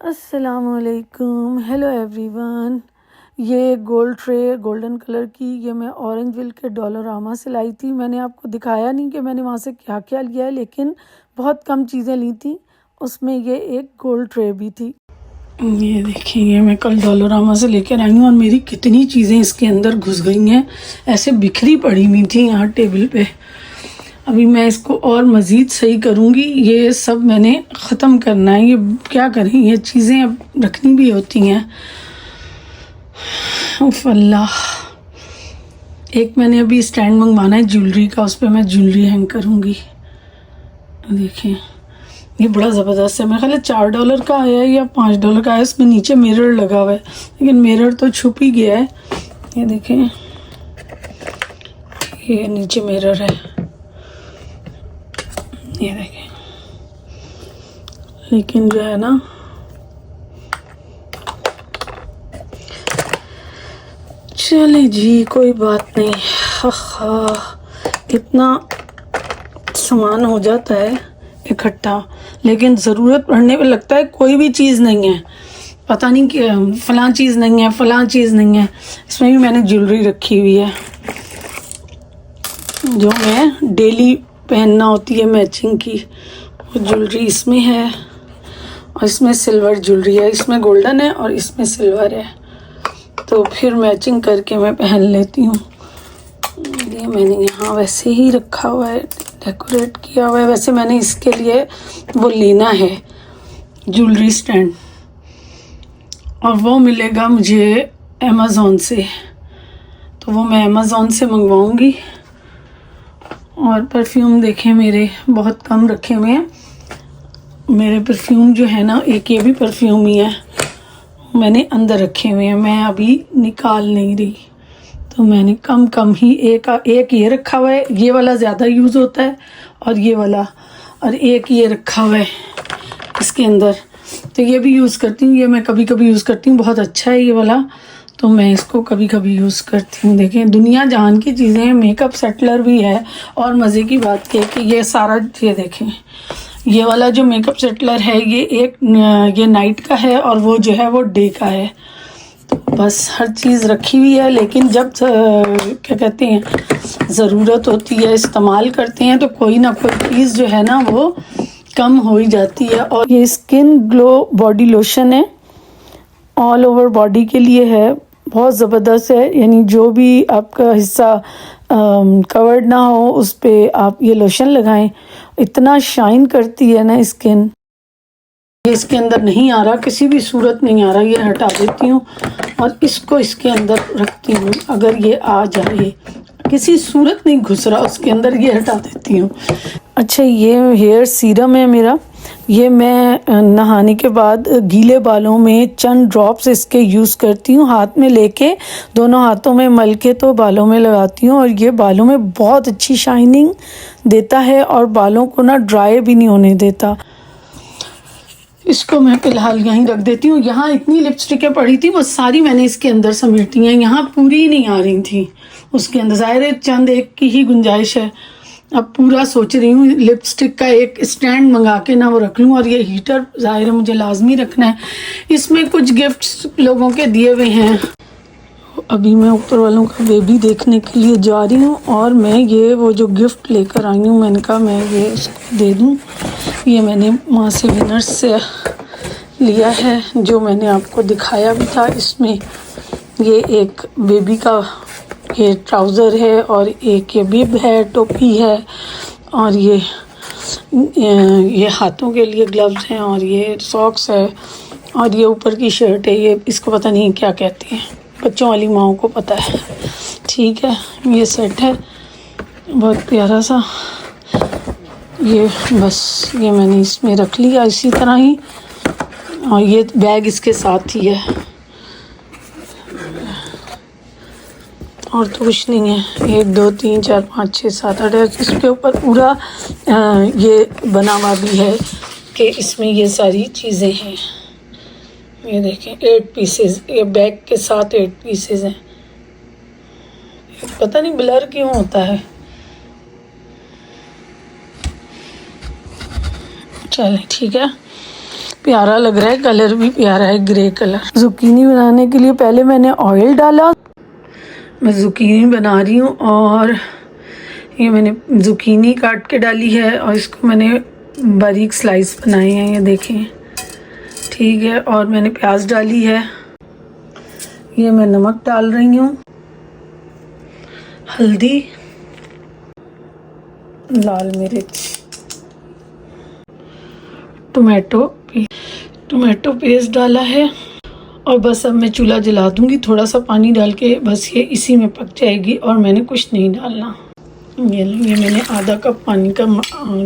अस्सलामुअलैकुम, hello everyone. ये gold tray golden colour की ये मैं ऑरेंजविल के डॉलरामा से लाई थी। मैंने आपको दिखाया नहीं कि मैंने वहाँ से क्या क्या लिया है, लेकिन बहुत कम चीज़ें ली थी। उसमें ये एक गोल्ड ट्रे भी थी। ये देखिए, ये मैं कल डॉलरामा से लेकर आई हूँ और मेरी कितनी चीज़ें इसके अंदर घुस गई हैं, ऐसे बिखरी पड़ी हुई थी यहाँ टेबल पे। अभी मैं इसको और मज़ीद सही करूँगी। ये सब मैंने ख़त्म करना है। ये क्या करें, ये चीज़ें अब रखनी भी होती हैं। उफ़ अल्लाह। एक मैंने अभी स्टैंड मंगवाना है ज्वेलरी का, उस पर मैं ज्वेलरी हैंग करूँगी। देखिए, ये बड़ा ज़बरदस्त है। मेरे ख्याल $4 का आया है या $5 का आया है। इसमें नीचे मिरर लगा हुआ है, लेकिन मिरर तो छुप ही गया है। ये देखें, ये नीचे मिरर है, ये देखें। लेकिन जो है ना, चले जी, कोई बात नहीं। इतना सामान हो जाता है इकट्ठा, लेकिन ज़रूरत पड़ने पे लगता है कोई भी चीज़ नहीं है, पता नहीं कि फ़लाँ चीज़ नहीं है, फ़लाँ चीज़ नहीं है। इसमें भी मैंने ज्वेलरी रखी हुई है जो मैं डेली पहनना होती है, मैचिंग की। वो ज्वेलरी इसमें है और इसमें सिल्वर ज्वेलरी है। इसमें गोल्डन है और इसमें सिल्वर है, तो फिर मैचिंग करके मैं पहन लेती हूँ। ये मैंने यहाँ वैसे ही रखा हुआ है, डेकोरेट किया हुआ है। वैसे मैंने इसके लिए वो लेना है ज्वेलरी स्टैंड, और वो मिलेगा मुझे अमेज़ॉन से, तो वो मैं अमेज़ॉन से मंगवाऊँगी। और परफ्यूम देखें, मेरे बहुत कम रखे हुए हैं। मेरे परफ्यूम जो है ना, एक ये भी परफ्यूम ही है, मैंने अंदर रखे हुए हैं, मैं अभी निकाल नहीं रही। तो मैंने कम कम ही एक ये रखा हुआ है, ये वाला ज़्यादा यूज़ होता है, और ये वाला, और एक ये रखा हुआ है इसके अंदर, तो ये भी यूज़ करती हूँ। ये मैं कभी कभी यूज़ करती हूँ, बहुत अच्छा है ये वाला, तो मैं इसको कभी कभी यूज़ करती हूँ। देखें, दुनिया जहान की चीज़ें हैं। मेकअप सेटलर भी है, और मज़े की बात है कि ये सारा, ये देखें, ये वाला जो मेकअप सेटलर है, ये नाइट का है, और वो जो है वो डे का है। बस हर चीज़ रखी हुई है, लेकिन जब क्या कहते हैं, ज़रूरत होती है, इस्तेमाल करते हैं, तो कोई ना कोई चीज़ जो है ना वो कम हो ही जाती है। और ये स्किन ग्लो बॉडी लोशन है, ऑल ओवर बॉडी के लिए है, बहुत ज़बरदस्त है। यानी जो भी आपका हिस्सा कवर्ड ना हो, उस पर आप ये लोशन लगाएं, इतना शाइन करती है ना स्किन। ये इसके अंदर नहीं आ रहा, किसी भी सूरत नहीं आ रहा, ये हटा देती हूँ और इसको इसके अंदर रखती हूँ। अगर ये आ जाए, किसी सूरत नहीं घुस रहा उसके अंदर, ये हटा देती हूँ। अच्छा, ये हेयर सीरम है मेरा। ये मैं नहाने के बाद गीले बालों में चंद ड्रॉप्स इसके यूज़ करती हूँ, हाथ में लेके दोनों हाथों में मल के तो बालों में लगाती हूँ, और ये बालों में बहुत अच्छी शाइनिंग देता है और बालों को ना ड्राई भी नहीं होने देता। इसको मैं फ़िलहाल यहीं रख देती हूँ। यहाँ इतनी लिपस्टिकें पड़ी थी, वो सारी मैंने इसके अंदर समेटी हैं। यहाँ पूरी नहीं आ रही थी उसके अंदर, ज़ाहिर है चंद एक की ही गुंजाइश है। अब पूरा सोच रही हूँ लिपस्टिक का एक स्टैंड मंगा के ना वो रख लूँ, और ये हीटर ज़ाहिर है मुझे लाजमी रखना है। इसमें कुछ गिफ्ट्स लोगों के दिए हुए हैं। अभी मैं ऊपर वालों का बेबी देखने के लिए जा रही हूँ, और मैं ये वो जो गिफ्ट लेकर आई हूँ, मैंने कहा मैं ये उसको दे दूँ। ये मैंने माँ से विनर्स से लिया है, जो मैंने आपको दिखाया भी था। इसमें ये एक बेबी का ये ट्राउज़र है, और एक ये बिब है, टोपी है, और ये हाथों के लिए ग्लव्स हैं, और ये सॉक्स है, और ये ऊपर की शर्ट है। ये इसको पता नहीं क्या कहते हैं, बच्चों वाली माओं को पता है। ठीक है, ये सेट है बहुत प्यारा सा। ये बस ये मैंने इसमें रख लिया इसी तरह ही, और ये बैग इसके साथ ही है, और तो कुछ नहीं है। 1 2 3 4 5 6 7 8, इसके ऊपर पूरा ये बना हुआ भी है कि इसमें ये सारी चीज़ें हैं। ये देखें, 8 पीसेस, ये बैग के साथ 8 पीसेस हैं। पता नहीं ब्लर क्यों होता है। चलें ठीक है, प्यारा लग रहा है, कलर भी प्यारा है, ग्रे कलर। जुकीनी बनाने के लिए पहले मैंने ऑयल डाला। मैं जुकीनी बना रही हूँ और ये मैंने जुकीनी काट के डाली है और इसको मैंने बारीक स्लाइस बनाए हैं, ये देखें, ठीक है। और मैंने प्याज डाली है, ये मैं नमक डाल रही हूँ, हल्दी, लाल मिर्च, टोमेटो पेस्ट डाला है। और बस अब मैं चूल्हा जला दूँगी, थोड़ा सा पानी डाल के, बस ये इसी में पक जाएगी और मैंने कुछ नहीं डालना। ये मैंने आधा कप पानी का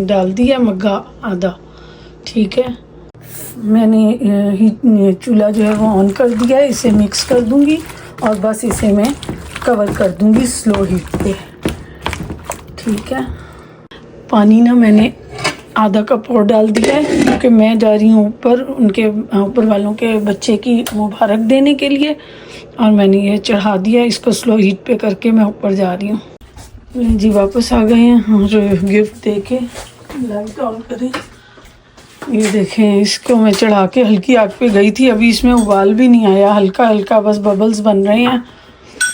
डाल दिया, मग्गा आधा, ठीक है। मैंने चूल्हा जो है वो ऑन कर दिया है, इसे मिक्स कर दूँगी और बस इसे मैं कवर कर दूँगी स्लो हीट पे, ठीक है। पानी ना मैंने आधा कप और डाल दिया है क्योंकि मैं जा रही हूँ ऊपर, उनके ऊपर वालों के बच्चे की मुबारक देने के लिए, और मैंने ये चढ़ा दिया। इसको स्लो हीट पे करके मैं ऊपर जा रही हूँ। जी वापस आ गए हैं और गिफ्ट दे के लाइट ऑन करें। ये देखें, इसको मैं चढ़ा के हल्की आग पे गई थी, अभी इसमें उबाल भी नहीं आया, हल्का हल्का बस बबल्स बन रहे हैं।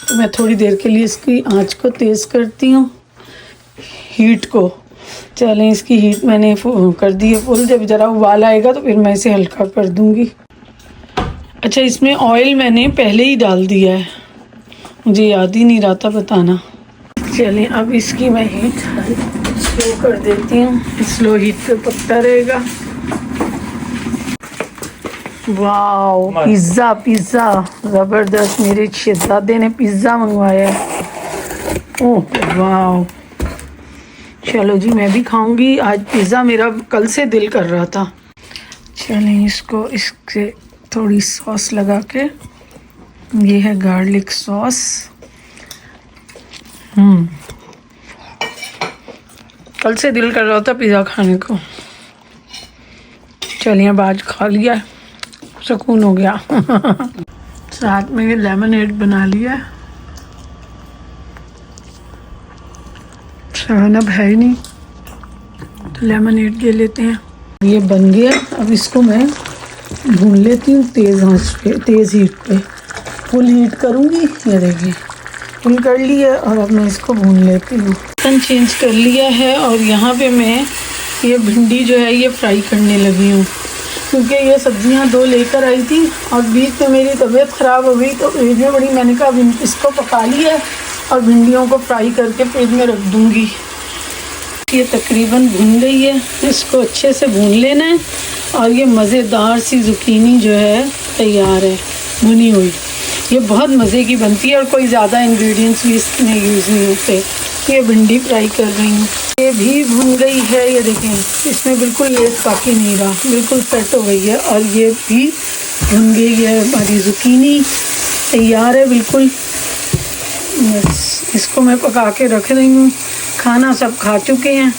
तो मैं थोड़ी देर के लिए इसकी आँच को तेज़ करती हूँ, हीट को। चलें, इसकी हीट मैंने कर दी है फुल। जब ज़रा उबाल आएगा तो फिर मैं इसे हल्का कर दूंगी। अच्छा, इसमें ऑयल मैंने पहले ही डाल दिया है, मुझे याद ही नहीं रहा था बताना। चलें, अब इसकी मैं हीट स्लो कर देती हूँ, स्लो हीट पे पकता रहेगा। वाओ, पिज़्ज़ा ज़बरदस्त, मेरे शहजादे ने पिज़्ज़ा मंगवाया है। ओह वाओ, चलो जी, मैं भी खाऊंगी आज पिज़्ज़ा, मेरा कल से दिल कर रहा था। चलें, इसको इससे थोड़ी सॉस लगा के, ये है गार्लिक सॉस। कल से दिल कर रहा था पिज़्ज़ा खाने को। चलिए, अब आज खा लिया, सुकून हो गया। साथ में ये लेमनेड बना लिया, अब है ही नहीं तो लेमनेड ले लेते हैं। ये बन गया, अब इसको मैं भून लेती हूँ तेज़ आंच पे, तेज़ हीट पे। फुल हीट करूँगी, ये देखिए फुल कर लिया। और अब मैं इसको भून लेती हूँ। बर्तन चेंज कर लिया है और यहाँ पे मैं ये भिंडी जो है ये फ्राई करने लगी हूँ, क्योंकि ये सब्जियाँ दो लेकर आई थी और बीच में मेरी तबीयत ख़राब हो गई, तो फ्रिज में बड़ी, मैंने कहा इसको पका लिया और भिंडियों को फ्राई करके फ्रिज में रख दूँगी। ये तकरीबन भुन गई है, इसको अच्छे से भून लेना है और ये मज़ेदार सी ज़ुकीनी जो है तैयार है, भुनी हुई। ये बहुत मज़े की बनती है और कोई ज़्यादा इंग्रेडिएंट्स भी इसमें यूज़ नहीं होते। ये भिंडी फ्राई कर रही हूँ, ये भी भुन गई है, ये देखें इसमें बिल्कुल लेस बाकी नहीं रहा, बिल्कुल सेट हो गई है। और ये भी भुन गई है, हमारी ज़ुकीनी तैयार है बिल्कुल। बस इसको मैं पका के रख रही हूँ, खाना सब खा चुके हैं।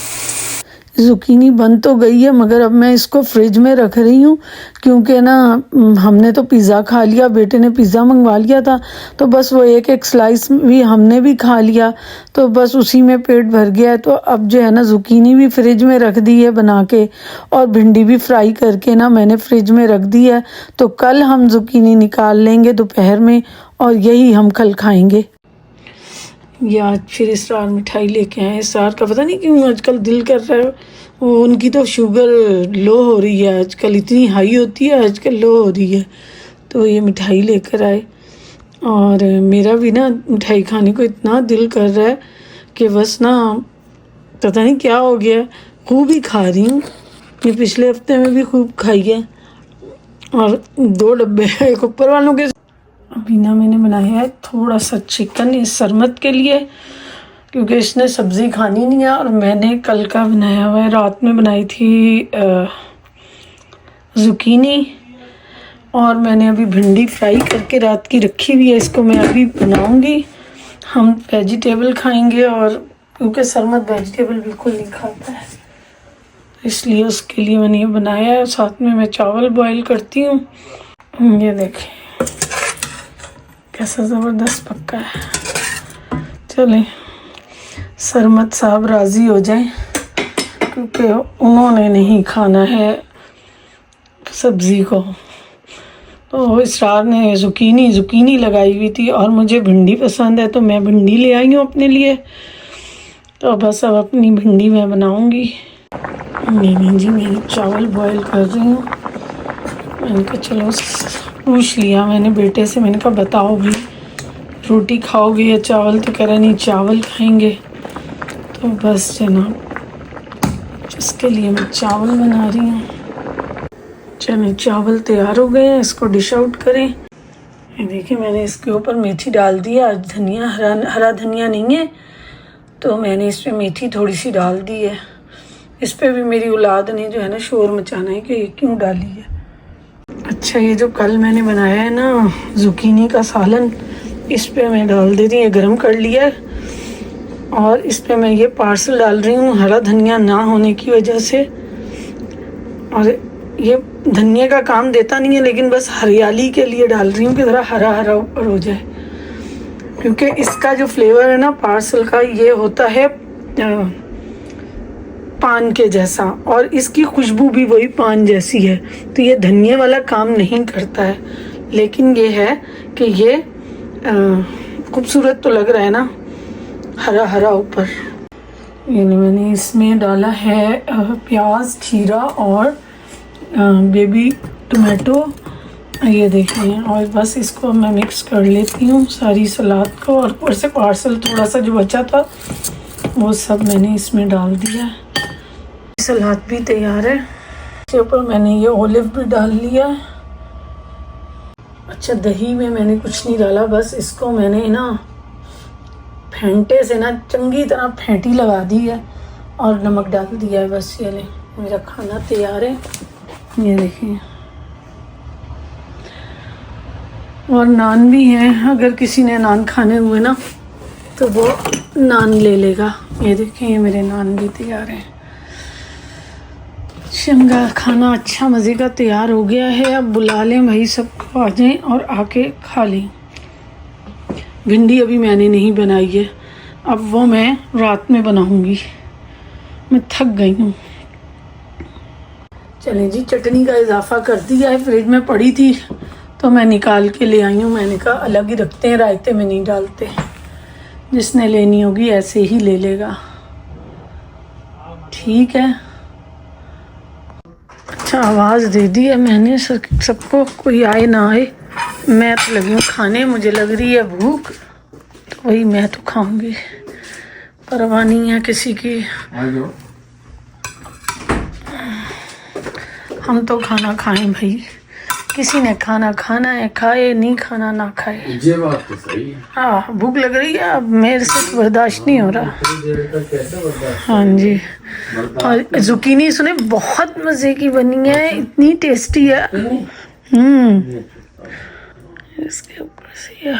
ज़ुकीनी बन तो गई है, मगर अब मैं इसको फ्रिज में रख रही हूँ क्योंकि ना हमने तो पिज़्ज़ा खा लिया, बेटे ने पिज़्ज़ा मंगवा लिया था, तो बस वो एक स्लाइस भी हमने भी खा लिया, तो बस उसी में पेट भर गया है। तो अब जो है ना ज़ुकीनी भी फ्रिज में रख दी है बना के, और भिंडी भी फ्राई करके ना मैंने फ्रिज में रख दी है। तो कल हम ज़ुकीनी निकाल लेंगे दोपहर में और यही हम कल खाएँगे। या फिर इसरार मिठाई लेके आए। इसरार का पता नहीं क्यों आजकल दिल कर रहा है, वो उनकी तो शुगर लो हो रही है आजकल, इतनी हाई होती है आजकल, लो हो रही है, तो ये मिठाई लेकर आए। और मेरा भी ना मिठाई खाने को इतना दिल कर रहा है कि बस ना पता नहीं क्या हो गया, खूब ही खा रही हूँ। ये पिछले हफ्ते में भी खूब खाई है और 2 डब्बे एक ऊपर वालों के। अभी ना मैंने बनाया है थोड़ा सा चिकन इस सरमत के लिए, क्योंकि इसने सब्ज़ी खानी नहीं है और मैंने कल का बनाया हुआ है, रात में बनाई थी ज़ुकीनी, और मैंने अभी भिंडी फ्राई करके रात की रखी हुई है, इसको मैं अभी बनाऊंगी। हम वेजिटेबल खाएंगे, और क्योंकि सरमत वेजिटेबल बिल्कुल नहीं खाता है, इसलिए उसके लिए मैंने ये बनाया है। साथ में मैं चावल बॉईल करती हूँ। ये देखें कैसा ज़बरदस्त पक्का है। चलें, सरमत साहब राज़ी हो जाएं, क्योंकि उन्होंने नहीं खाना है सब्ज़ी को। तो इसरार ने जुकीनी लगाई हुई थी और मुझे भिंडी पसंद है तो मैं भिंडी ले आई हूँ अपने लिए। तो बस अब अपनी भिंडी मैं बनाऊँगी। नहीं जी, मैं चावल बॉईल कर रही हूँ। मैंने कहा चलो पूछ लिया मैंने बेटे से, मैंने कहा बताओ भाई रोटी खाओगे या चावल? तो कह रहा नहीं चावल खाएंगे। तो बस जनाब इसके लिए मैं चावल बना रही हूँ। चलिए चावल तैयार हो गए हैं, इसको डिश आउट करें। ये देखिए मैंने इसके ऊपर मेथी डाल दिया। आज धनिया हरा धनिया नहीं है तो मैंने इसमें मेथी थोड़ी सी डाल दी है। इस पर भी मेरी औलाद ने जो है ना शोर मचाना है कि ये क्यों डाली है। अच्छा, ये जो कल मैंने बनाया है ना जुकीनी का सालन, इस पे मैं डाल दे रही हूँ। गरम कर लिया है और इस पे मैं ये पार्सल डाल रही हूँ हरा धनिया ना होने की वजह से। और ये धनिया का काम देता नहीं है लेकिन बस हरियाली के लिए डाल रही हूँ कि ज़रा हरा हरा ऊपर हो जाए, क्योंकि इसका जो फ्लेवर है ना पार्सल का ये होता है पान के जैसा और इसकी खुशबू भी वही पान जैसी है। तो ये धनिया वाला काम नहीं करता है, लेकिन ये है कि ये खूबसूरत तो लग रहा है ना हरा हरा ऊपर। ये मैंने इसमें डाला है प्याज, खीरा और बेबी टमाटो, ये देखें। और बस इसको मैं मिक्स कर लेती हूँ सारी सलाद को। और ऊपर से पार्सल थोड़ा सा जो बचा था वो सब मैंने इसमें डाल दिया। सलाद भी तैयार है। इसके ऊपर मैंने ये ओलिव भी डाल लिया। अच्छा, दही में मैंने कुछ नहीं डाला, बस इसको मैंने ना फेंटे से ना चंगी तरह फेंटी लगा दी है और नमक डाल दिया है। बस ये ले मेरा खाना तैयार है, ये देखिए। और नान भी हैं, अगर किसी ने नान खाने हुए ना तो वो नान ले लेगा। ये देखें, ये मेरे नान भी तैयार हैं। चंगा खाना अच्छा मज़े का तैयार हो गया है। अब बुला लें भाई सबको, आ जाएं और आके खा लें। भिंडी अभी मैंने नहीं बनाई है, अब वो मैं रात में बनाऊंगी। मैं थक गई हूँ। चलें जी, चटनी का इजाफा कर दिया है, फ्रिज में पड़ी थी तो मैं निकाल के ले आई हूँ। मैंने कहा अलग ही रखते हैं, रायते में नहीं डालते। जिसने लेनी होगी ऐसे ही ले लेगा, ठीक है। अच्छा, आवाज़ दे दी है मैंने सबको, कोई आए ना आए। मैं तो लगी हूँ खाने, मुझे लग रही है भूख, तो वही मैं तो खाऊंगी, परवाह नहीं है किसी की। हम तो खाना खाएं भाई, किसी ने खाना खाना है खाए, नहीं खाना ना खाए। ये बात तो सही है। हाँ, भूख लग रही है, अब मेरे से बर्दाश्त नहीं हो रहा। हाँ जी। और जुकीनी सुने बहुत मज़े की बनी है, इतनी टेस्टी है। इसके ऊपर से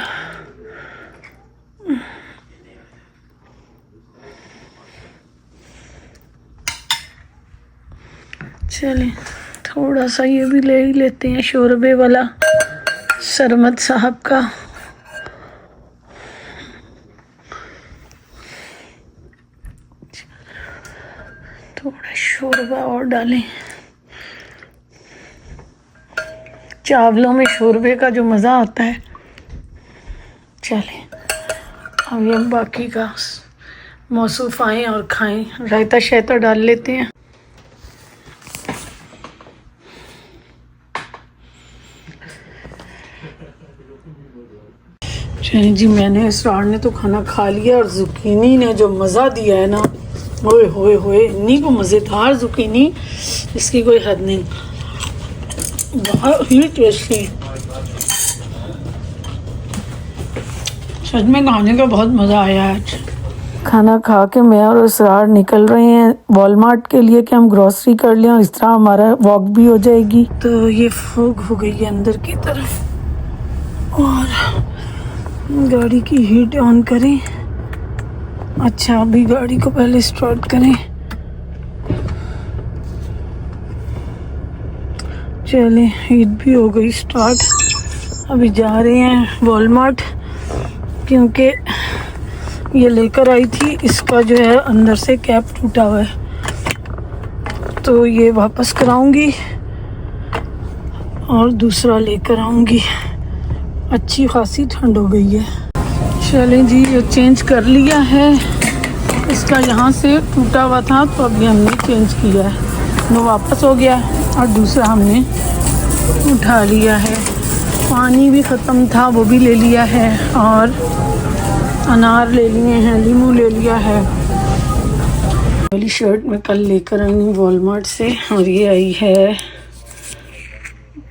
चलें, थोड़ा सा ये भी ले ही लेते हैं शोरबे वाला सरमद साहब का। थोड़ा शोरबा और डालें। चावलों में शोरबे का जो मज़ा आता है। चलें, अब ये बाकी का मौसूफ आएँ और खाएं। रायता शैता डाल लेते हैं। चलिए जी, मैंने इसरार ने तो खाना खा लिया और जुकीनी ने जो मज़ा दिया है ना, ओए होए होए, इतनी को मज़ेदार जुकीनी, इसकी कोई हद नहीं, बहुत ही टेस्टी। सच में खाने का बहुत मज़ा आया आज। खाना खा के मैं और इसरार निकल रहे हैं वॉलमार्ट के लिए कि हम ग्रॉसरी कर लें और इस तरह हमारा वॉक भी हो जाएगी। तो ये फॉग हो गई है अंदर की तरफ और गाड़ी की हीट ऑन करें। अच्छा, अभी गाड़ी को पहले स्टार्ट करें। चलें, हीट भी हो गई स्टार्ट। अभी जा रहे हैं वॉलमार्ट, क्योंकि ये लेकर आई थी, इसका जो है अंदर से कैप टूटा हुआ है, तो ये वापस कराऊंगी और दूसरा लेकर आऊँगी। अच्छी खासी ठंड हो गई है। चलें जी, ये चेंज कर लिया है। इसका यहाँ से टूटा हुआ था तो अभी हमने चेंज किया है, वो वापस हो गया और दूसरा हमने उठा लिया है। पानी भी ख़त्म था, वो भी ले लिया है और अनार ले लिए हैं, लीमू ले लिया है। वाली शर्ट मैं कल लेकर आई हूँ वॉलमार्ट से और ये आई है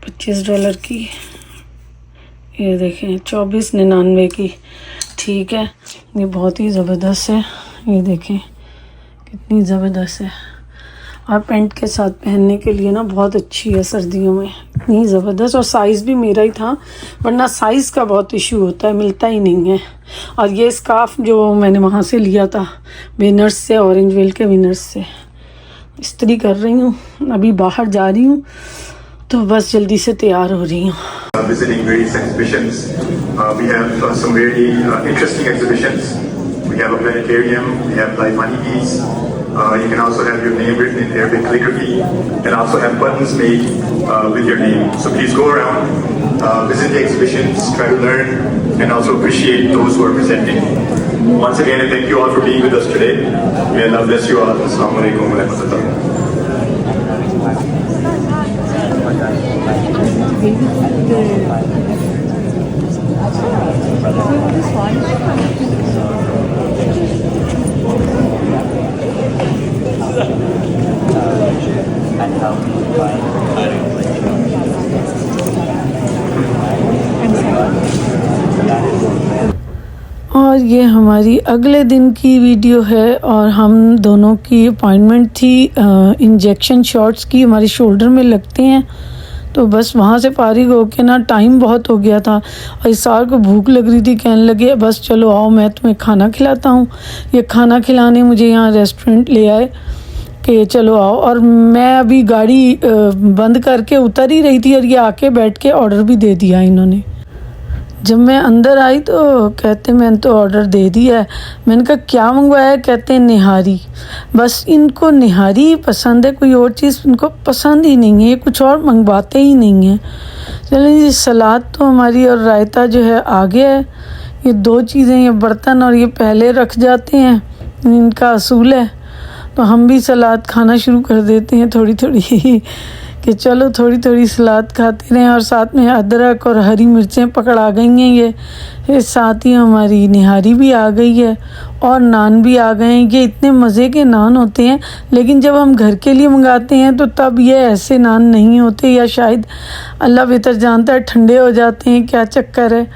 $25 की। ये देखें 24.99 की। ठीक है, ये बहुत ही ज़बरदस्त है। ये देखें कितनी ज़बरदस्त है और पैंट के साथ पहनने के लिए ना बहुत अच्छी है सर्दियों में, इतनी ज़बरदस्त। और साइज़ भी मेरा ही था, वरना साइज़ का बहुत इशू होता है, मिलता ही नहीं है। और ये स्कार्फ जो मैंने वहाँ से लिया था विनर्स से, ऑरेंज वेल के विनर्स से, इस्त्री कर रही हूँ। अभी बाहर जा रही हूँ तो बस जल्दी से तैयार हो रही हूँ। Visiting various exhibitions. We have some very interesting exhibitions. We have a planetarium, we have live honeybees. You can also have your name written in Arabic calligraphy and also have buttons made with your name. So please go around, visit the exhibitions, try to learn and also appreciate those who are presenting. Once again, I thank you all for being with us today. May Allah bless you all. Assalamu alaikum wa rahmatullah. और ये हमारी अगले दिन की video है और हम दोनों की अपॉइंटमेंट थी इंजेक्शन शॉट्स की, हमारे शोल्डर में लगते हैं। तो बस वहाँ से फारिग होके ना टाइम बहुत हो गया था और इसार को भूख लग रही थी, कहने लगे बस चलो आओ मैं तुम्हें खाना खिलाता हूँ। ये खाना खिलाने मुझे यहाँ रेस्टोरेंट ले आए कि चलो आओ। और मैं अभी गाड़ी बंद करके उतर ही रही थी और ये आके बैठ के ऑर्डर भी दे दिया इन्होंने। जब मैं अंदर आई तो कहते मैंने तो ऑर्डर दे दिया है। मैंने कहा क्या मंगवाया? कहते हैं निहारी। बस इनको निहारी ही पसंद है, कोई और चीज़ इनको पसंद ही नहीं है, ये कुछ और मंगवाते ही नहीं हैं। चलिए जी, सलाद तो हमारी और रायता जो है आ गया है। ये दो चीज़ें, ये बर्तन और ये पहले रख जाते हैं, इनका असूल है। तो हम भी सलाद खाना शुरू कर देते हैं थोड़ी थोड़ी कि चलो थोड़ी थोड़ी सलाद खाते रहें। और साथ में अदरक और हरी मिर्चें पकड़ा गई हैं ये साथ ही हमारी निहारी भी आ गई है और नान भी आ गए हैं। ये इतने मज़े के नान होते हैं, लेकिन जब हम घर के लिए मंगाते हैं तो तब ये ऐसे नान नहीं होते, या शायद अल्लाह बेहतर जानता है ठंडे हो जाते हैं, क्या चक्कर है।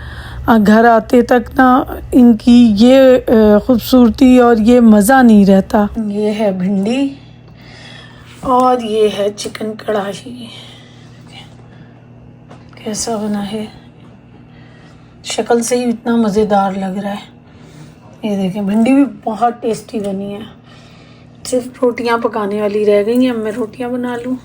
घर आते तक ना इनकी ये खूबसूरती और ये मज़ा नहीं रहता। ये है भिंडी और ये है चिकन कढ़ाई। कैसा बना है, शक्ल से ही इतना मज़ेदार लग रहा है। ये देखें, भिंडी भी बहुत टेस्टी बनी है। सिर्फ रोटियां पकाने वाली रह गई हैं, अब मैं रोटियां बना लूँ।